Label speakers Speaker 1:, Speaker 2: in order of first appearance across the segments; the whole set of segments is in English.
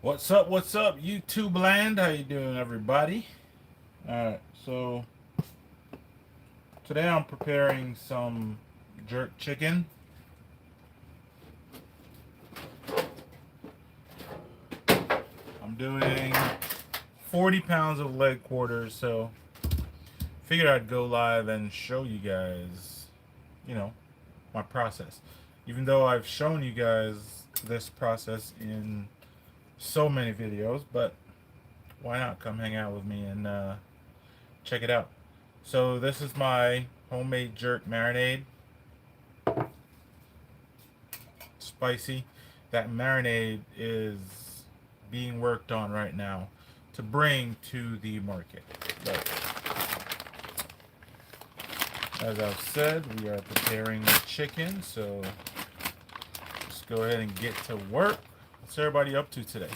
Speaker 1: What's up, YouTube land? How you doing, everybody? Alright, so today I'm preparing some jerk chicken. I'm doing 40 pounds of leg quarters, so figured I'd go live and show you guys, you know, my process. Even though I've shown you guys this process in so many videos, but why not come hang out with me and check it out. So this is my homemade jerk marinade. Spicy. That marinade is being worked on right now to bring to the market. But as I've said, we are preparing the chicken, so let's go ahead and get to work. What's everybody up to today?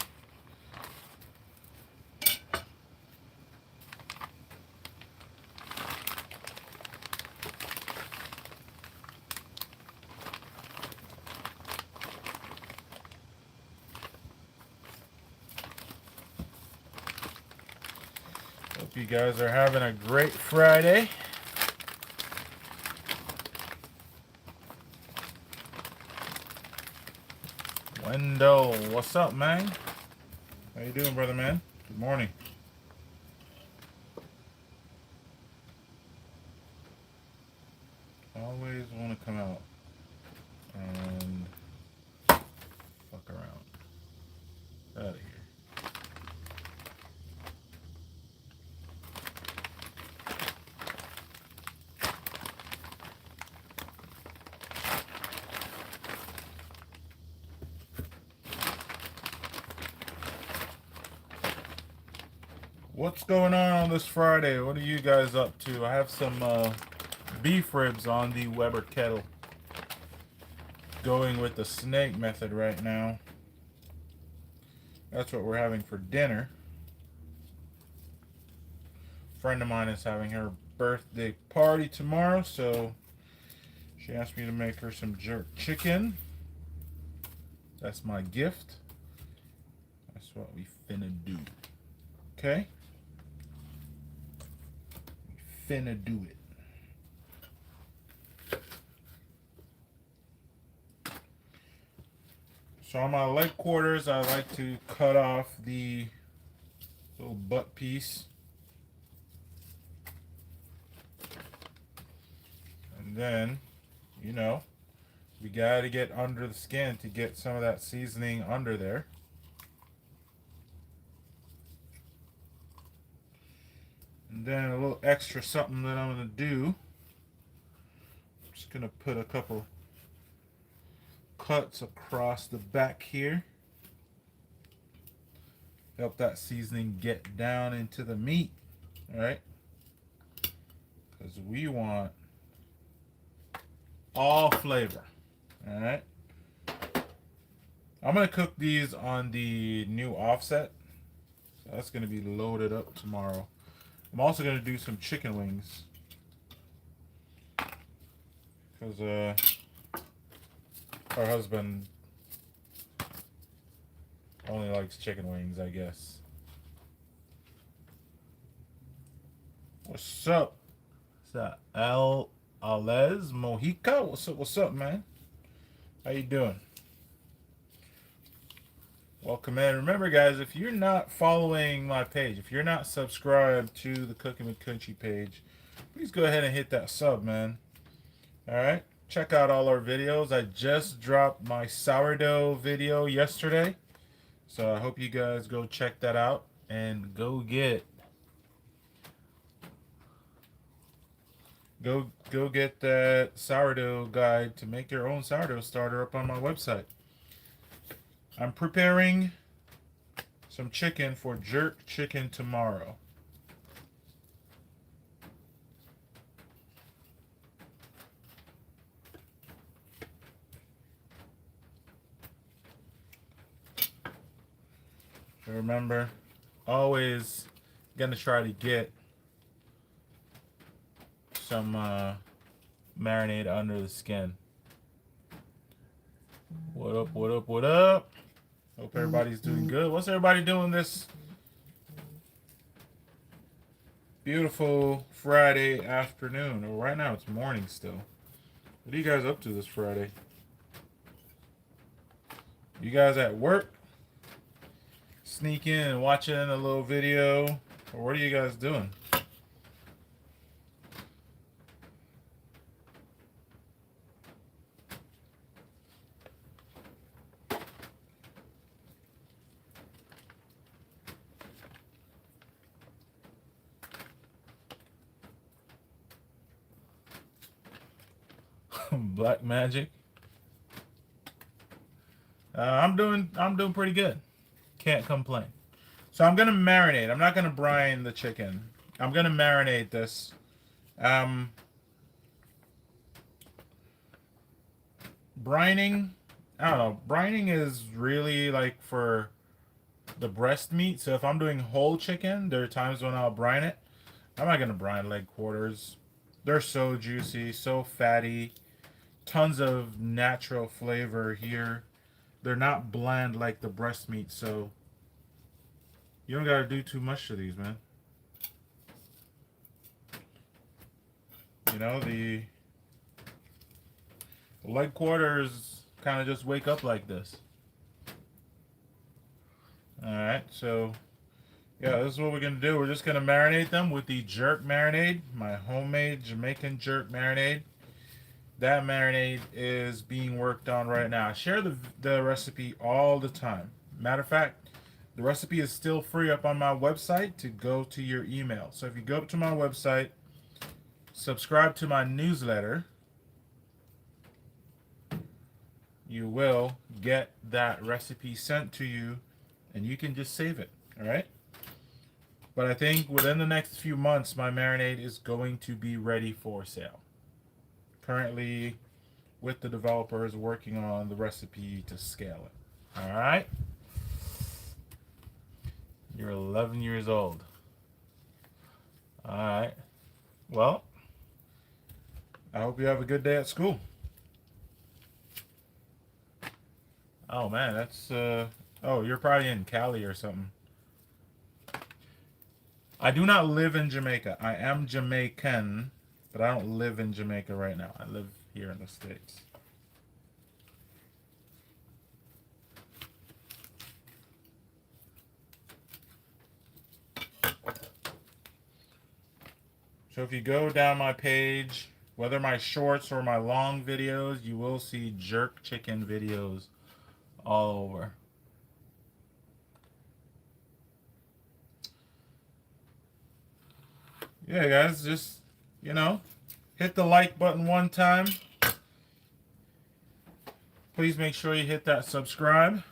Speaker 1: Hope you guys are having a great Friday. Wendell, what's up, man? How you doing, brother, man? Good morning. Always want to come out and fuck around. Out of here. What's going on this Friday? What are you guys up to? I have some beef ribs on the Weber kettle. Going with the snake method right now. That's what we're having for dinner. A friend of mine is having her birthday party tomorrow, so she asked me to make her some jerk chicken. That's my gift. That's what we finna do. Okay? We finna do it. So on my leg quarters, I like to cut off the little butt piece. And then, you know, we gotta get under the skin to get some of that seasoning under there. And then a little extra something that I'm gonna do. I'm just gonna put a couple cuts across the back here. Help that seasoning get down into the meat, right? Because we want all flavor, all right? I'm gonna cook these on the new offset. So that's gonna be loaded up tomorrow. I'm also gonna do some chicken wings. Because our husband only likes chicken wings, I guess. What's up? Is that Al Alez Mojica? What's up, man? How you doing? Welcome in. Remember, guys, if you're not following my page, if you're not subscribed to the Cookin Wid Kunchi page, please go ahead and hit that sub, man. All right. Check out all our videos. I just dropped my sourdough video yesterday. So I hope you guys go check that out and go get that sourdough guide to make your own sourdough starter up on my website. I'm preparing some chicken for jerk chicken tomorrow. So remember, always gonna try to get some marinade under the skin. What up, what up, what up? Hope everybody's doing good. What's everybody doing this beautiful Friday afternoon? Well, right now it's morning still. What are you guys up to this Friday? You guys at work? Sneak in and watching a little video? Or what are you guys doing? Black magic. I'm doing pretty good. Can't complain. So I'm gonna marinate. I'm not gonna brine the chicken. I'm gonna marinate this. Brining, I don't know. Brining is really like for the breast meat. So if I'm doing whole chicken, there are times when I'll brine it. I'm not gonna brine leg quarters. They're so juicy, so fatty, tons of natural flavor here. They're not bland like the breast meat, so you don't gotta do too much to these, man. You know, the leg quarters kind of just wake up like this. Alright, so yeah, this is what we're going to do. We're just going to marinate them with the jerk marinade, my homemade Jamaican jerk marinade. That marinade is being worked on right now. I share the recipe all the time. Matter of fact, the recipe is still free up on my website to go to your email. So if you go up to my website, subscribe to my newsletter, you will get that recipe sent to you and you can just save it. All right. But I think within the next few months, my marinade is going to be ready for sale. Currently, with the developers working on the recipe to scale it. All right. You're 11 years old. All right. Well, I hope you have a good day at school. Oh man, that's oh, you're probably in Cali or something. I do not live in Jamaica. I am Jamaican, but I don't live in Jamaica right now. I live here in the States. So if you go down my page, whether my shorts or my long videos, you will see jerk chicken videos all over. Yeah, guys, just, you know, hit the like button one time. Please make sure you hit that subscribe.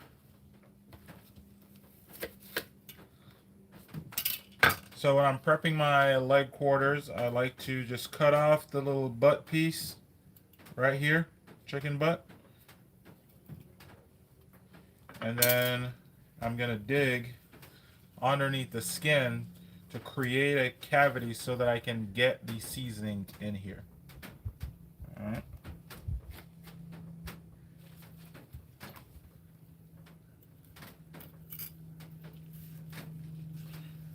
Speaker 1: So when I'm prepping my leg quarters, I like to just cut off the little butt piece right here, chicken butt. And then I'm going to dig underneath the skin to create a cavity so that I can get the seasoning in here. All right.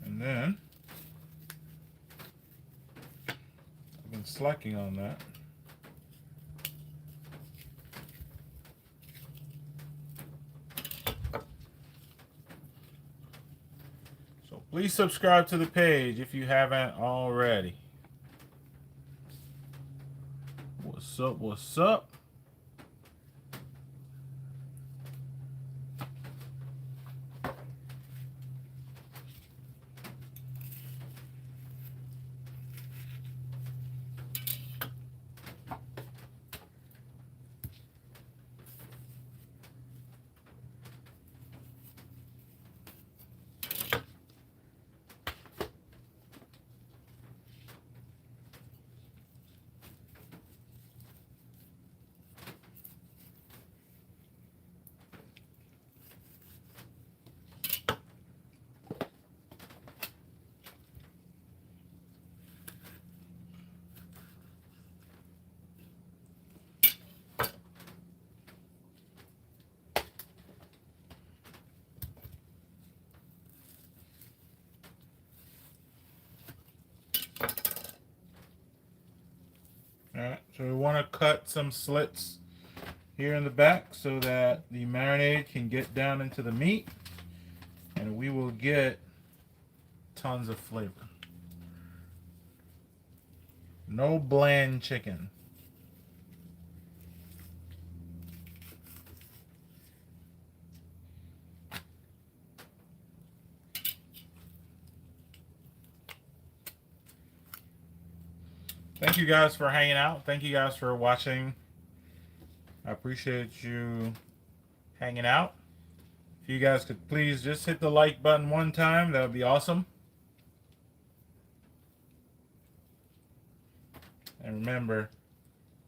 Speaker 1: And then I've been slacking on that. So please subscribe to the page if you haven't already. What's up? What's up? want to cut some slits here in the back so that the marinade can get down into the meat and we will get tons of flavor. No bland chicken. Thank you guys for hanging out. Thank you guys for watching. I appreciate you hanging out. If you guys could please just hit the like button one time, that would be awesome. And remember,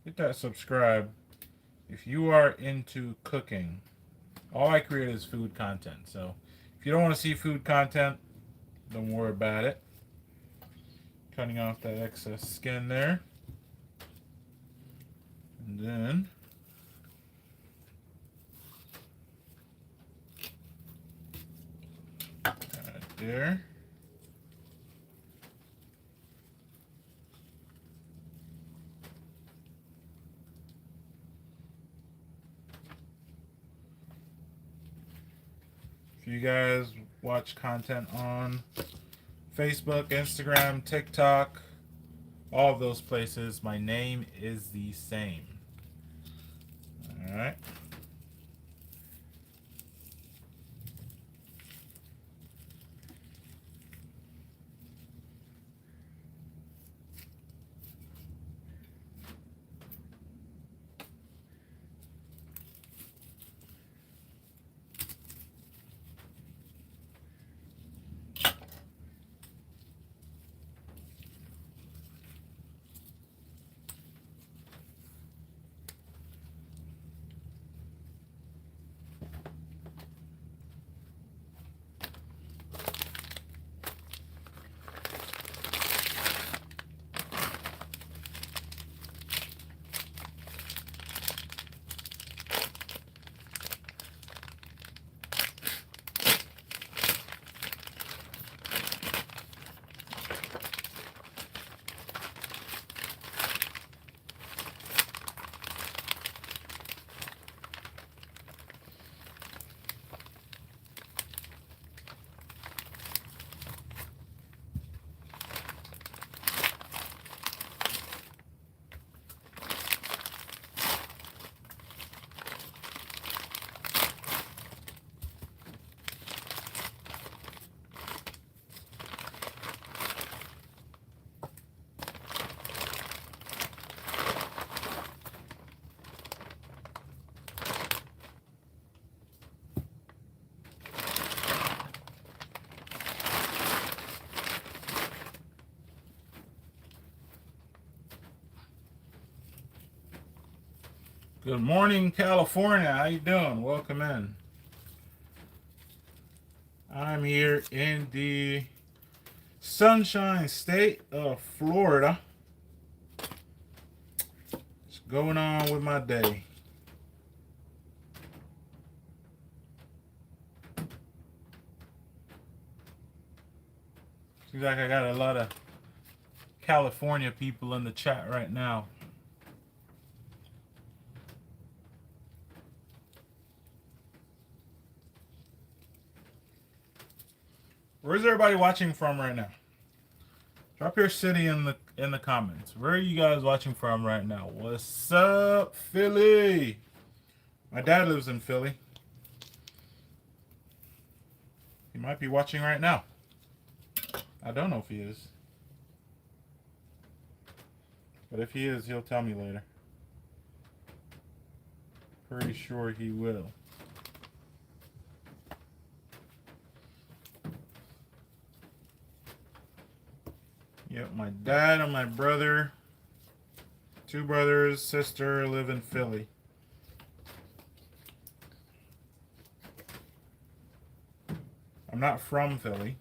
Speaker 1: hit that subscribe if you are into cooking. All I create is food content. So if you don't want to see food content, don't worry about it. Cutting off that excess skin there. And then right there. If you guys watch content on Facebook, Instagram, TikTok, all of those places, my name is the same. All right. Good morning, California. How you doing? Welcome in. I'm here in the Sunshine State of Florida. What's going on with my day? Seems like I got a lot of California people in the chat right now. Where's everybody watching from right now? Drop your city in the comments. Where are you guys watching from right now? What's up, Philly? My dad lives in Philly. He might be watching right now. I don't know if he is. But if he is, he'll tell me later. Pretty sure he will. Yep, my dad and my brother, two brothers, sister live in Philly. I'm not from Philly.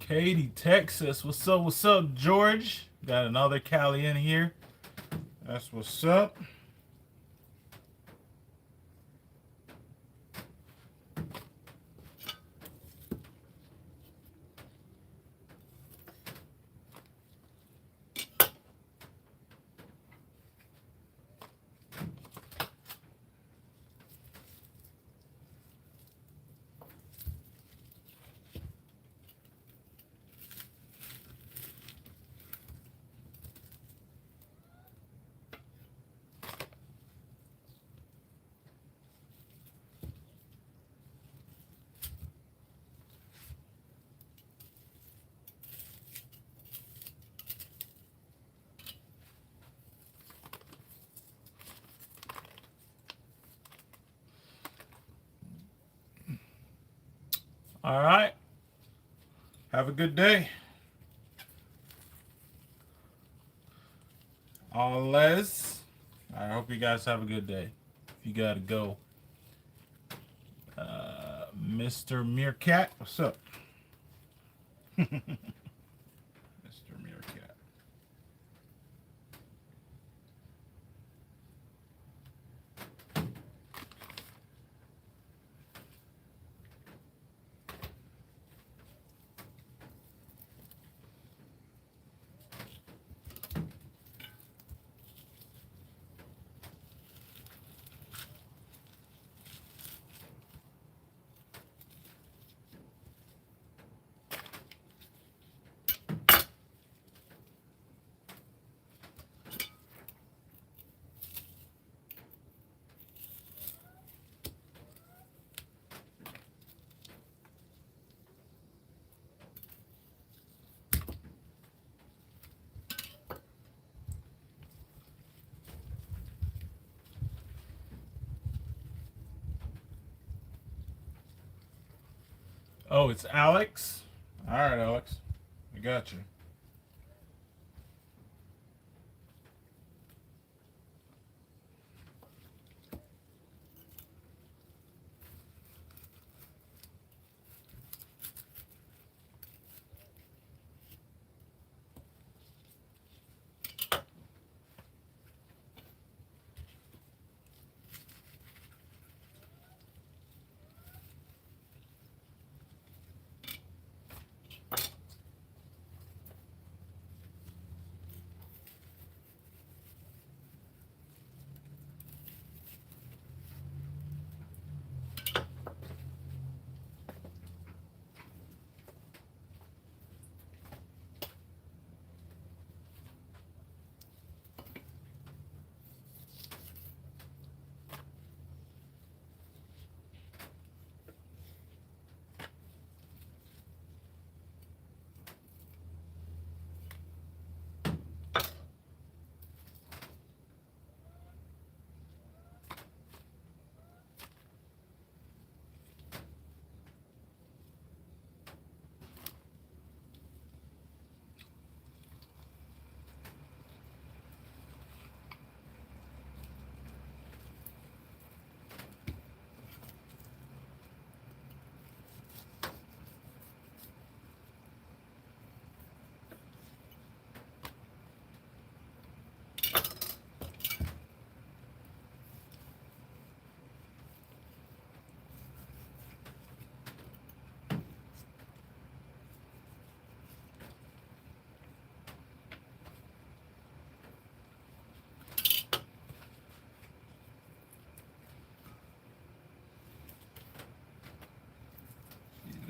Speaker 1: Katy, Texas. What's up, George? Got another Cali in here. That's what's up. All right. Have a good day. Alles. I hope you guys have a good day. If you gotta go. Mr. Meerkat, what's up? Mr. Meerkat. Oh, it's Alex? All right, Alex. I got you.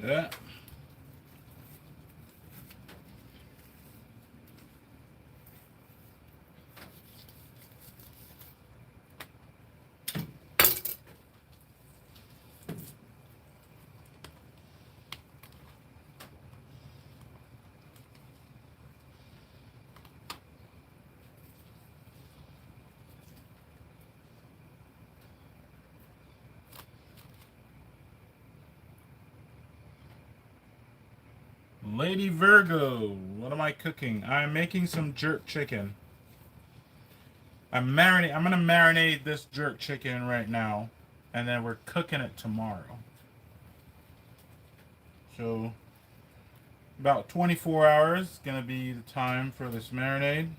Speaker 1: Yeah. Lady Virgo, what am I cooking? I'm making some jerk chicken. I'm gonna marinate this jerk chicken right now, and then we're cooking it tomorrow. So about 24 hours is gonna be the time for this marinade.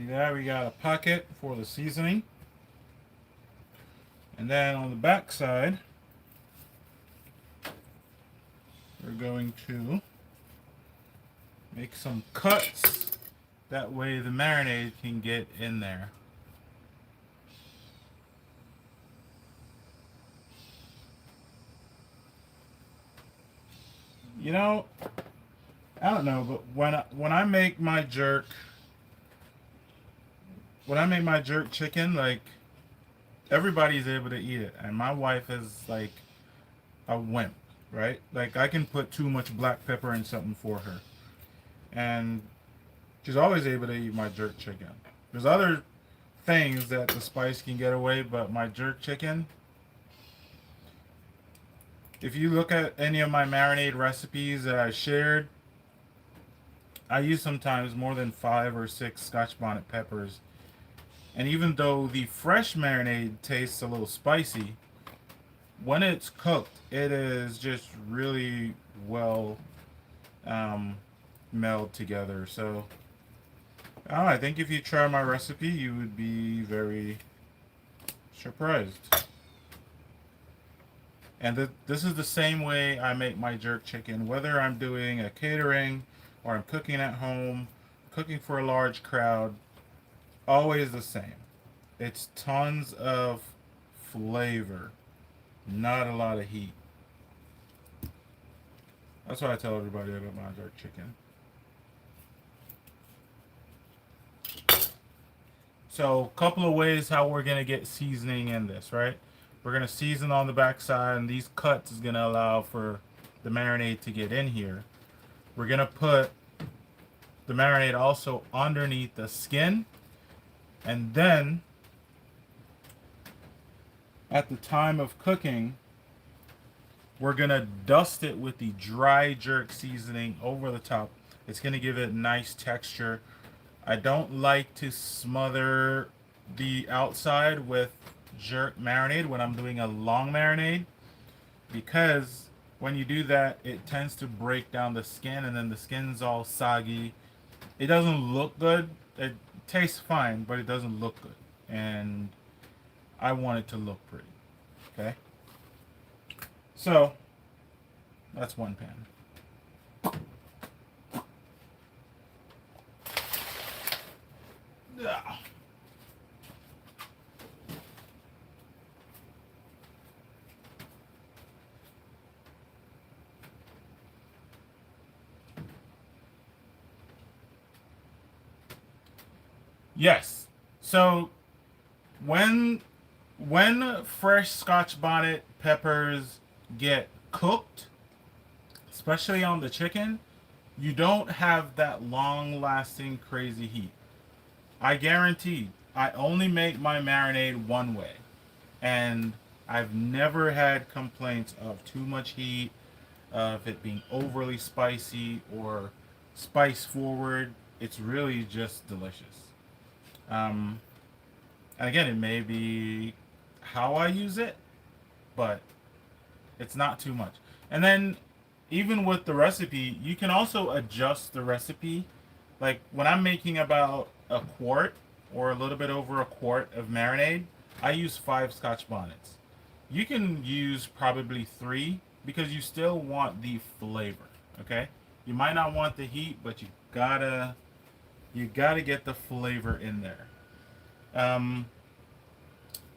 Speaker 1: that, we got a pocket for the seasoning. And then on the back side, we're going to make some cuts. That way the marinade can get in there. You know, I don't know, but when I make my jerk, chicken, like, everybody's able to eat it, and my wife is like a wimp, right? Like, I can put too much black pepper in something for her, and she's always able to eat my jerk chicken. There's other things that the spice can get away, but my jerk chicken, if you look at any of my marinade recipes that I shared, I use sometimes more than 5 or 6 Scotch bonnet peppers. And even though the fresh marinade tastes a little spicy, when it's cooked, it is just really well meld together. So, I think if you try my recipe, you would be very surprised. And this is the same way I make my jerk chicken, whether I'm doing a catering or I'm cooking at home, cooking for a large crowd, always the same. It's tons of flavor, not a lot of heat. That's what I tell everybody about my jerk chicken. So, a couple of ways how we're going to get seasoning in this, right? We're going to season on the back side, and these cuts is going to allow for the marinade to get in here. We're going to put the marinade also underneath the skin, and then at the time of cooking, we're going to dust it with the dry jerk seasoning over the top. It's going to give it nice texture. I don't like to smother the outside with jerk marinade when I'm doing a long marinade, because when you do that, it tends to break down the skin, and then the skin's all soggy. It doesn't look good. It tastes fine, but it doesn't look good, and I want it to look pretty. Okay, so that's one pan. Yeah. Yes. So when fresh Scotch bonnet peppers get cooked, especially on the chicken, you don't have that long lasting crazy heat. I guarantee I only make my marinade one way, and I've never had complaints of too much heat, of it being overly spicy or spice forward. It's really just delicious. And again, it may be how I use it, but it's not too much. And then even with the recipe, you can also adjust the recipe. Like when I'm making about a quart or a little bit over a quart of marinade, I use 5 Scotch bonnets. You can use probably 3 because you still want the flavor. Okay, you might not want the heat, but you gotta get the flavor in there.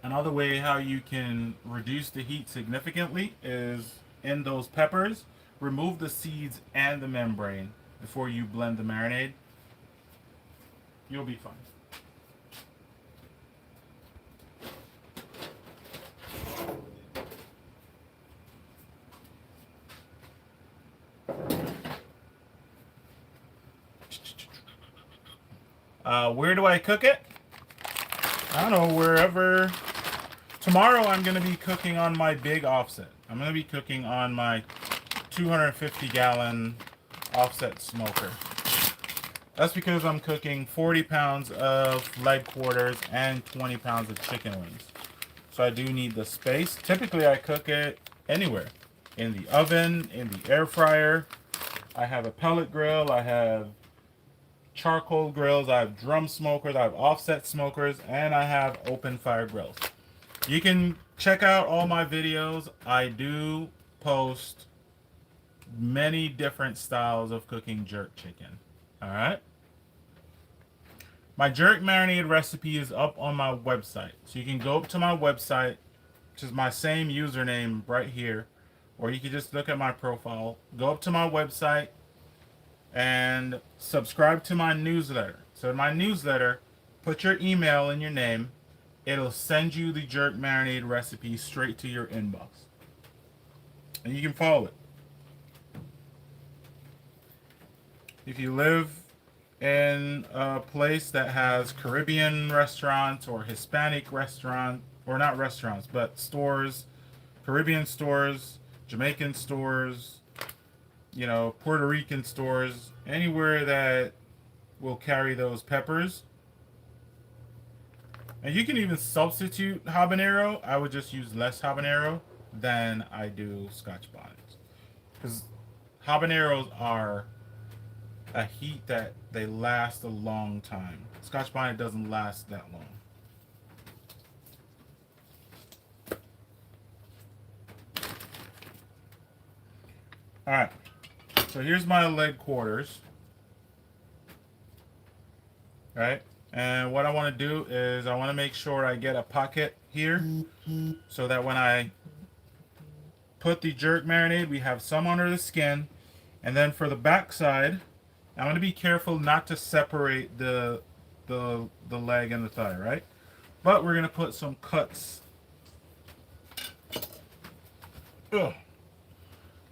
Speaker 1: Another way how you can reduce the heat significantly is in those peppers, remove the seeds and the membrane before you blend the marinade. You'll be fine. Where do I cook it? I don't know, wherever. Tomorrow I'm going to be cooking on my big offset. I'm going to be cooking on my 250-gallon offset smoker. That's because I'm cooking 40 pounds of leg quarters and 20 pounds of chicken wings. So I do need the space. Typically I cook it anywhere. In the oven, in the air fryer. I have a pellet grill. I have charcoal grills, I have drum smokers, I have offset smokers, and I have open fire grills. You can check out all my videos. I do post many different styles of cooking jerk chicken. All right. My jerk marinade recipe is up on my website. So you can go up to my website, which is my same username right here, or you can just look at my profile. Go up to my website and subscribe to my newsletter. So in my newsletter, put your email and your name. It'll send you the jerk marinade recipe straight to your inbox. And you can follow it. If you live in a place that has Caribbean restaurants or Hispanic restaurant, or not restaurants, but stores, Caribbean stores, Jamaican stores, you know, Puerto Rican stores, anywhere that will carry those peppers. And you can even substitute habanero. I would just use less habanero than I do Scotch bonnets. Because habaneros are a heat that they last a long time. Scotch bonnet doesn't last that long. Alright, so here's my leg quarters. Right? And what I want to do is I want to make sure I get a pocket here so that when I put the jerk marinade, we have some under the skin. And then for the back side, I'm going to be careful not to separate the leg and the thigh, right? But we're going to put some cuts. Ugh.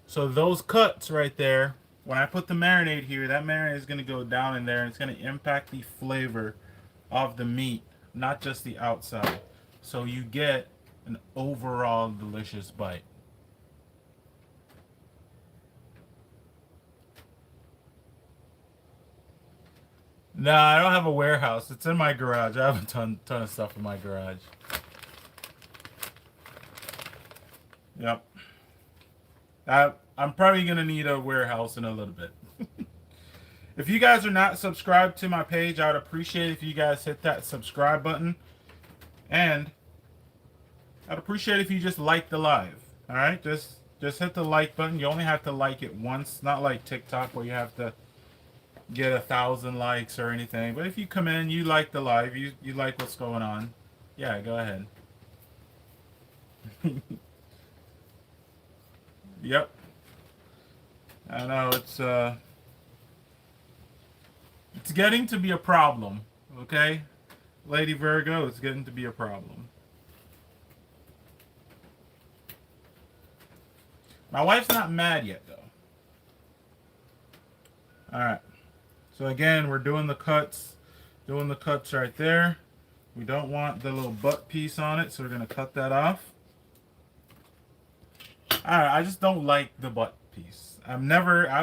Speaker 1: So those cuts right there, when I put the marinade here, that marinade is going to go down in there and it's going to impact the flavor of the meat, not just the outside. So you get an overall delicious bite. Nah, I don't have a warehouse. It's in my garage. I have a ton of stuff in my garage. Yep. I'm probably going to need a warehouse in a little bit. If you guys are not subscribed to my page, I would appreciate if you guys hit that subscribe button. And I'd appreciate if you just like the live. Alright? Just hit the like button. You only have to like it once. Not like TikTok where you have to get 1,000 likes or anything. But if you come in, you like the live, you like what's going on, yeah, go ahead. Yep. I know it's getting to be a problem, okay? Lady Virgo, it's getting to be a problem. My wife's not mad yet though. Alright. So again, we're doing the cuts right there. We don't want the little butt piece on it, so we're gonna cut that off. Alright, I just don't like the butt piece. I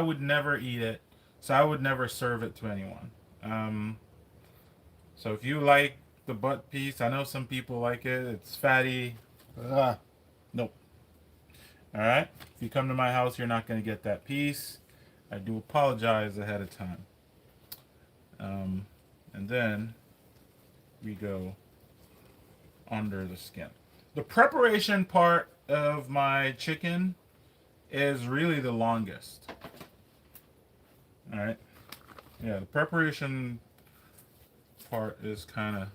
Speaker 1: would never eat it, so I would never serve it to anyone. So if you like the butt piece, I know some people like it. It's fatty. Nope. Alright, if you come to my house, you're not gonna get that piece. I do apologize ahead of time. And then we go under the skin. The preparation part of my chicken is really the longest. Alright. Yeah, the preparation part is kind of...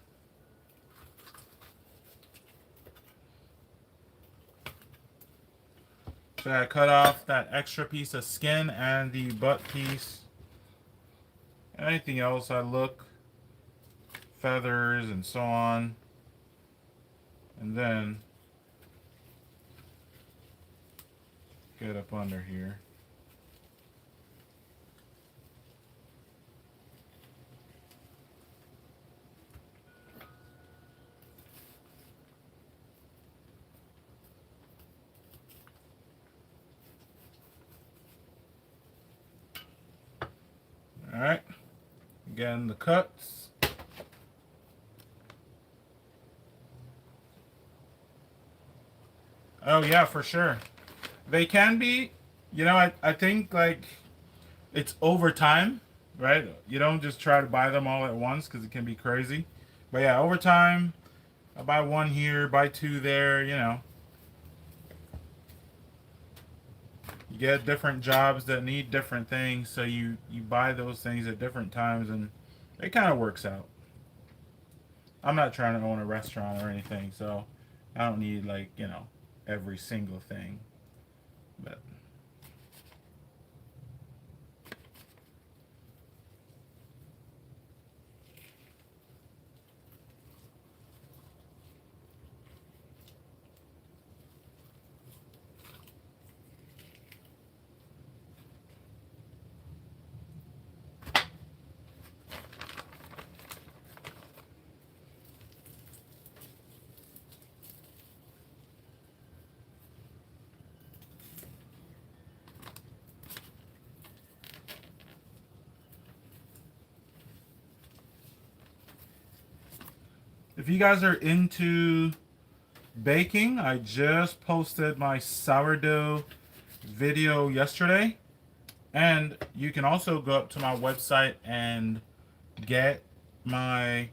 Speaker 1: So I cut off that extra piece of skin and the butt piece. Anything else I look, feathers and so on, and then get up under here. All right. Again, the cuts. Oh yeah, for sure. They can be, you know, I think like it's over time right? You don't just try to buy them all at once because it can be crazy. But yeah, over time, I buy one here, buy two there. You know, you get different jobs that need different things, so you buy those things at different times, and it kind of works out. I'm not trying to own a restaurant or anything, so I don't need like every single thing. But if you guys are into baking, I just posted my sourdough video yesterday. And you can also go up to my website and get my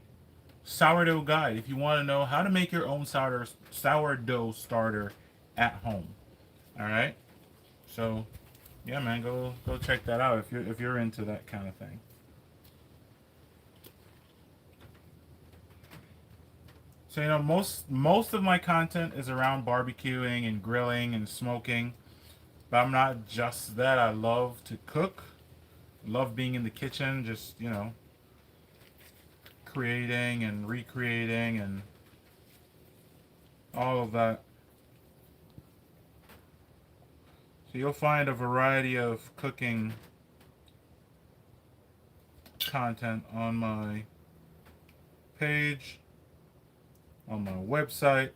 Speaker 1: sourdough guide if you want to know how to make your own sourdough starter at home. All right. So, yeah, man, go check that out if you're into that kind of thing. So most of my content is around barbecuing and grilling and smoking, but I'm not just that. I love to cook. Love being in the kitchen, just creating and recreating and all of that. So you'll find a variety of cooking content on my page, on my website.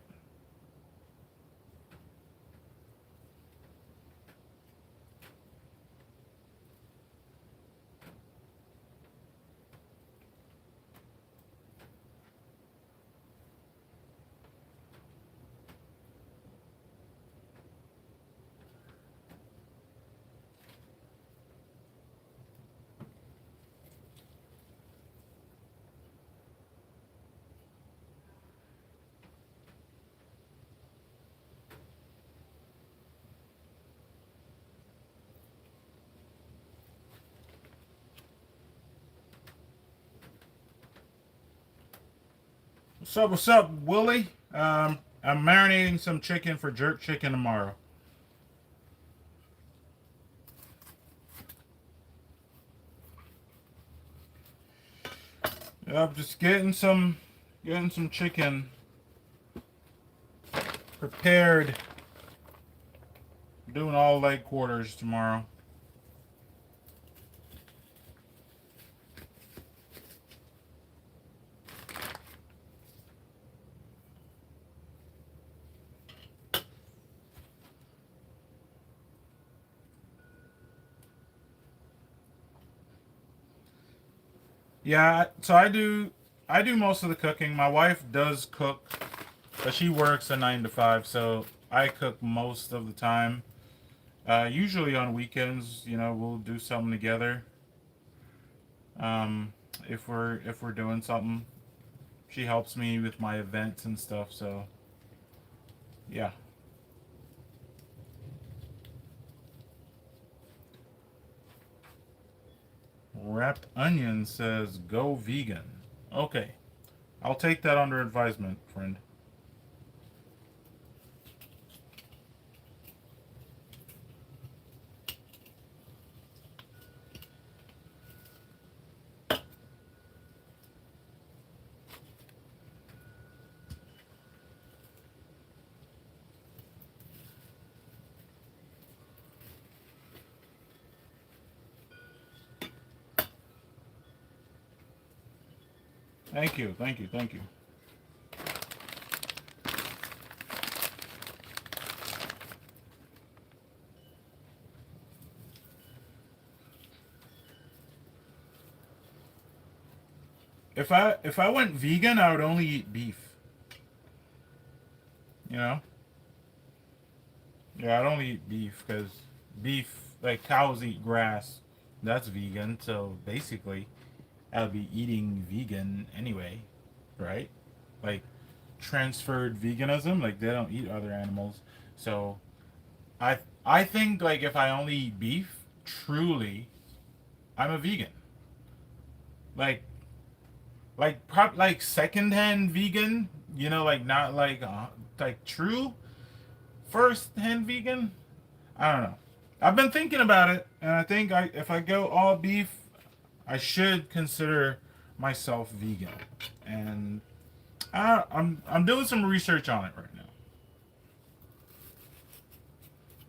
Speaker 1: What's up, Willie? I'm marinating some chicken for jerk chicken tomorrow. Yep, just getting some chicken prepared. Doing all leg quarters tomorrow. Yeah, so I do most of the cooking. My wife does cook, but she works a 9 to 5, so I cook most of the time. Usually on weekends, we'll do something together. Um, if we're doing something, she helps me with my events and stuff. So yeah. Wrapped Onion says go vegan. Okay, I'll take that under advisement, friend. Thank you, thank you, thank you. If I went vegan, I would only eat beef. You know? Yeah, I'd only eat beef because beef, like cows eat grass, That's vegan. So basically, I'll be eating vegan anyway, right? Like transferred veganism. Like they don't eat other animals. So I I think like if I only eat beef, truly, I'm a vegan. Like like secondhand vegan. You know, like not like true first hand vegan. I don't know. I've been thinking about it, and I think if I go all beef, I should consider myself vegan. And I'm doing some research on it right now.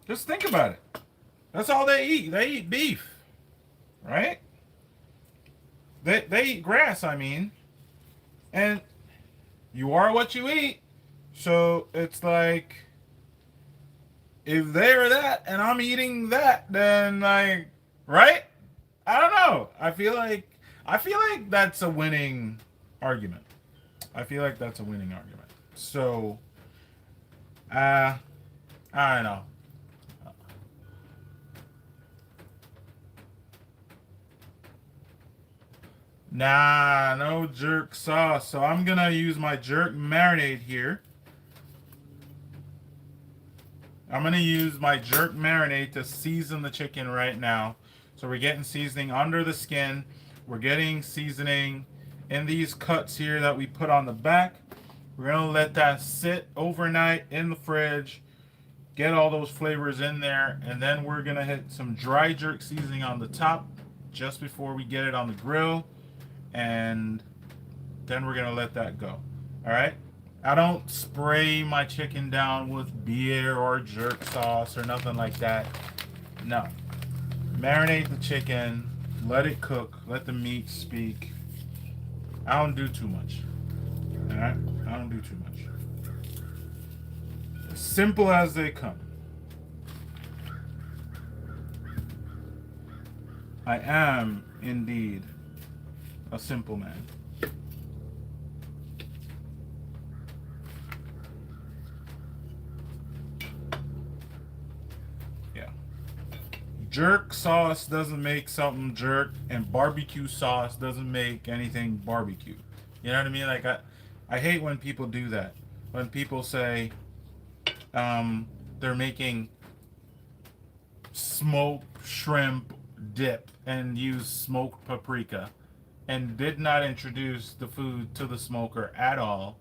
Speaker 1: Just think about it. That's all they eat. They eat beef, right? They eat grass. I mean, and you are what you eat. So it's like if they're that and I'm eating that, then like, right? I don't know. I feel like that's a winning argument. I feel like that's a winning argument. So, uh, I don't know. Nah, no jerk sauce. So I'm gonna use my jerk marinade here. I'm gonna use my jerk marinade to season the chicken right now. So we're getting seasoning under the skin. We're getting seasoning in these cuts here that we put on the back. We're gonna let that sit overnight in the fridge, get all those flavors in there, and then we're gonna hit some dry jerk seasoning on the top just before we get it on the grill, and then we're gonna let that go. All right. I don't spray my chicken down with beer or jerk sauce or nothing like that. No. Marinate the chicken, let it cook, let the meat speak. I don't do too much. All right. I don't do too much. As simple as they come. I am indeed a simple man. Yeah. Jerk sauce doesn't make something jerk, and barbecue sauce doesn't make anything barbecue. You know what I mean? Like I hate when people do that. When people say they're making smoked shrimp dip and use smoked paprika and did not introduce the food to the smoker at all,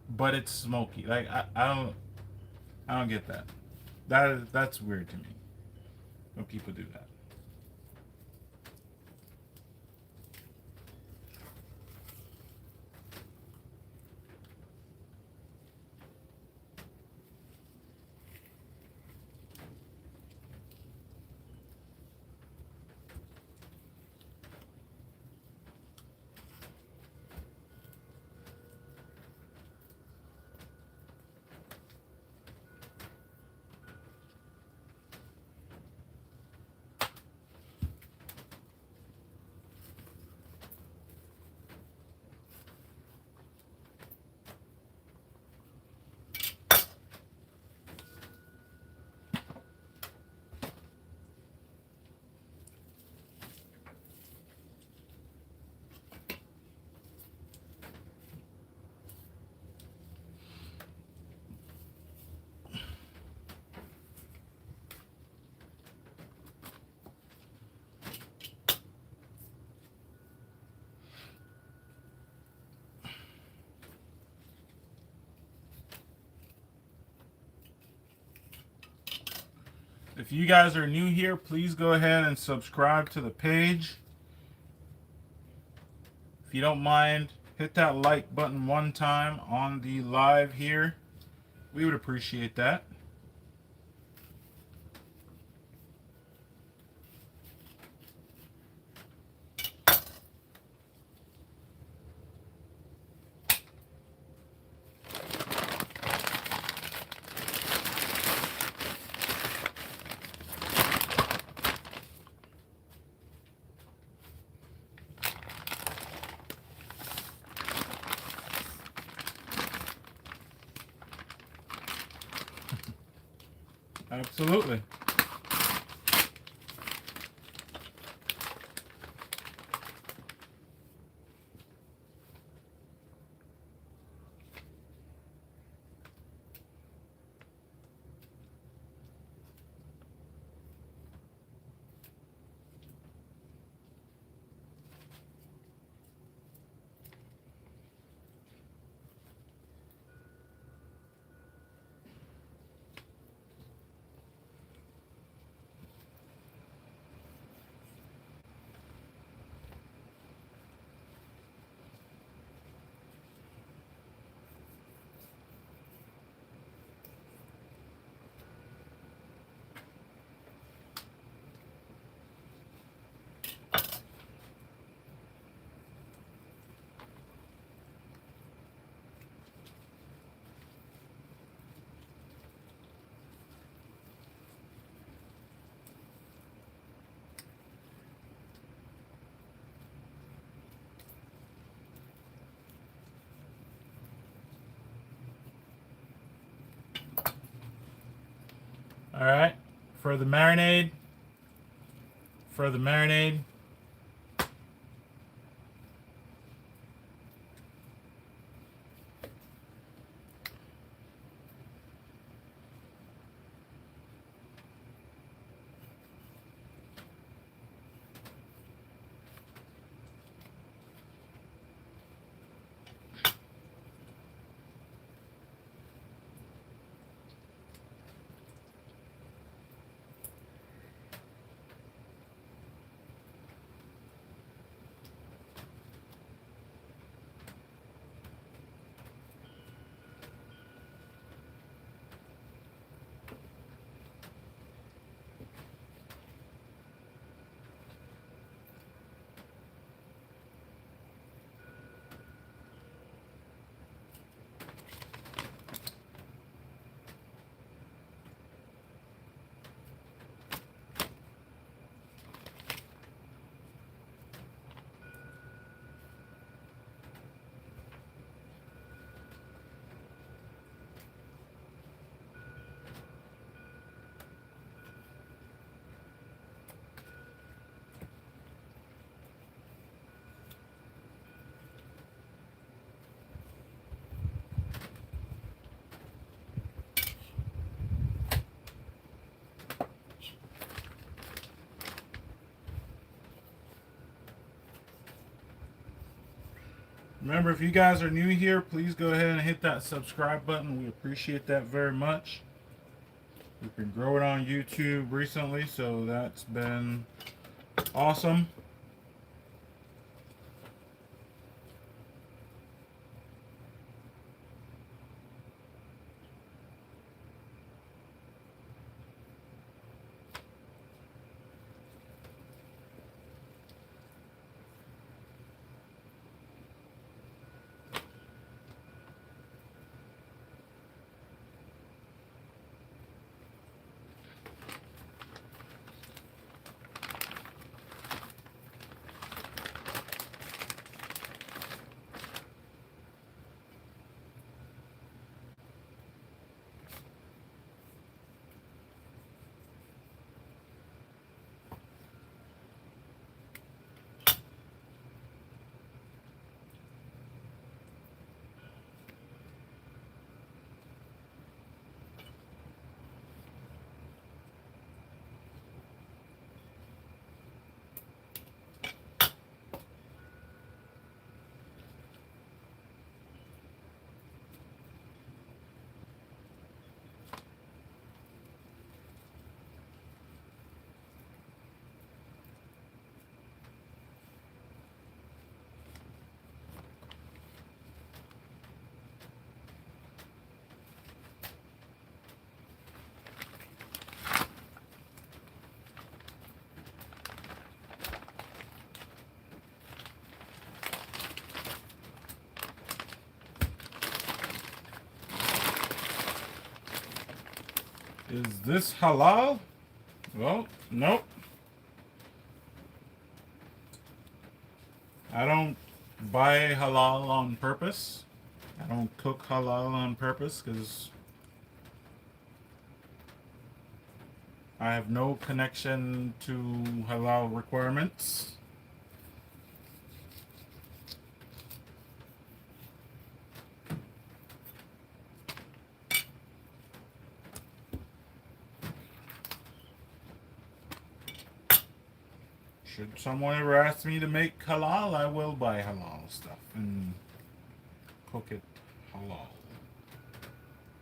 Speaker 1: but it's smoky. Like I don't get that. That's weird to me when people do that. If you guys are new here, please go ahead and subscribe to the page. If you don't mind, hit that like button one time on the live here. We would appreciate that. Absolutely. All right, for the marinade. For the marinade. Remember, if you guys are new here, please go ahead and hit that subscribe button. We appreciate that very much. We've been growing on YouTube recently, so that's been awesome. Is this halal? Well, nope. I don't buy halal on purpose. I don't cook halal on purpose because I have no connection to halal requirements. Should someone ever ask me to make halal, I will buy halal stuff and cook it halal.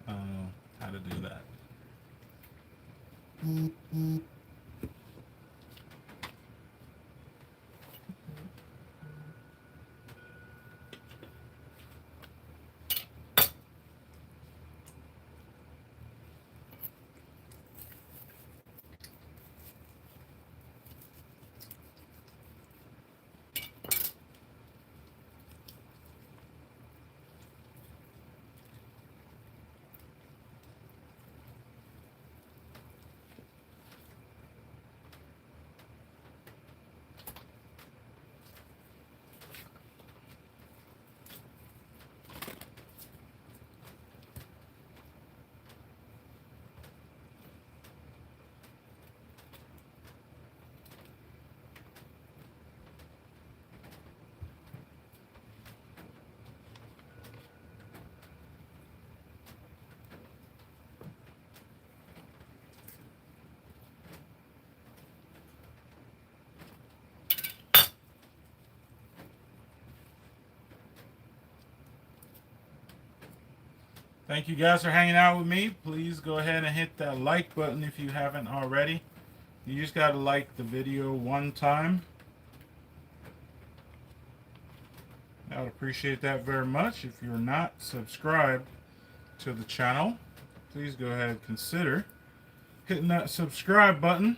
Speaker 1: I don't know how to do that. Thank you guys for hanging out with me. Please go ahead and hit that like button if you haven't already. You just gotta like the video one time. I would appreciate that very much. If you're not subscribed to the channel, please go ahead and consider hitting that subscribe button.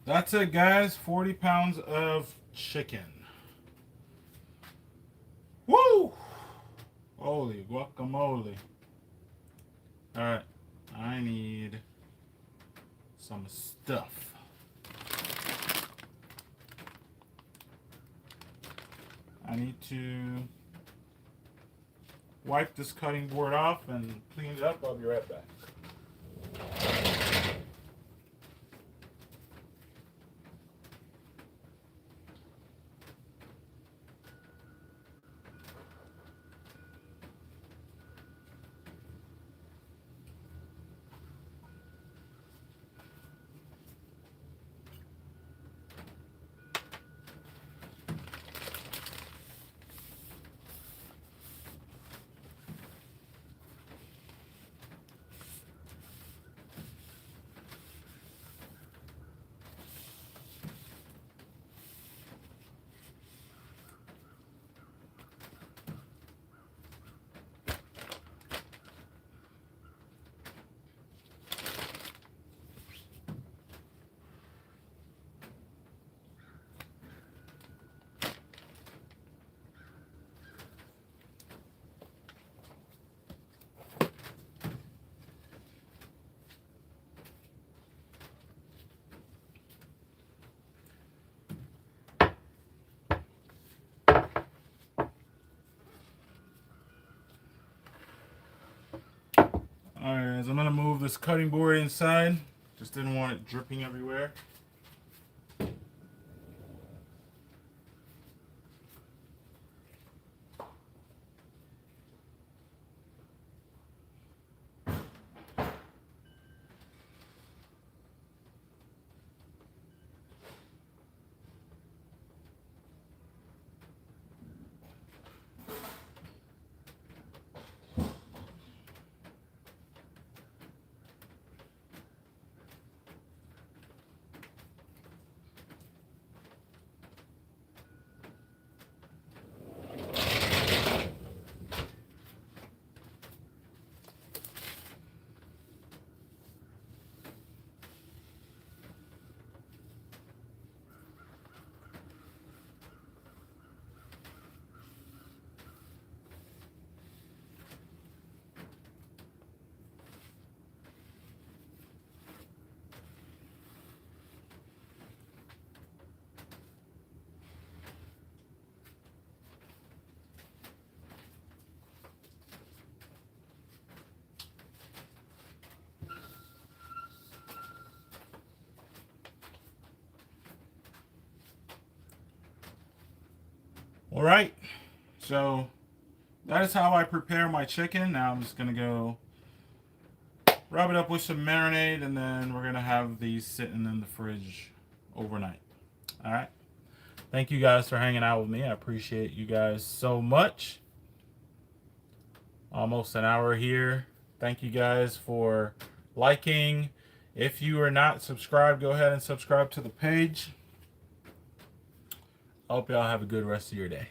Speaker 1: That's it, guys. 40 pounds of chicken. Woo! Holy guacamole. Alright, I need some stuff. I need to wipe this cutting board off and clean it up. I'll be right back. Alright, guys, I'm going to move this cutting board inside to Just didn't want it dripping everywhere. All right, so that is how I prepare my chicken. Now I'm just gonna go rub it up with some marinade, and then we're gonna have these sitting in the fridge overnight. All right, thank you guys for hanging out with me. I appreciate you guys so much. Almost an hour here. Thank you guys for liking. If you are not subscribed, go ahead and subscribe to the page. I hope y'all have a good rest of your day.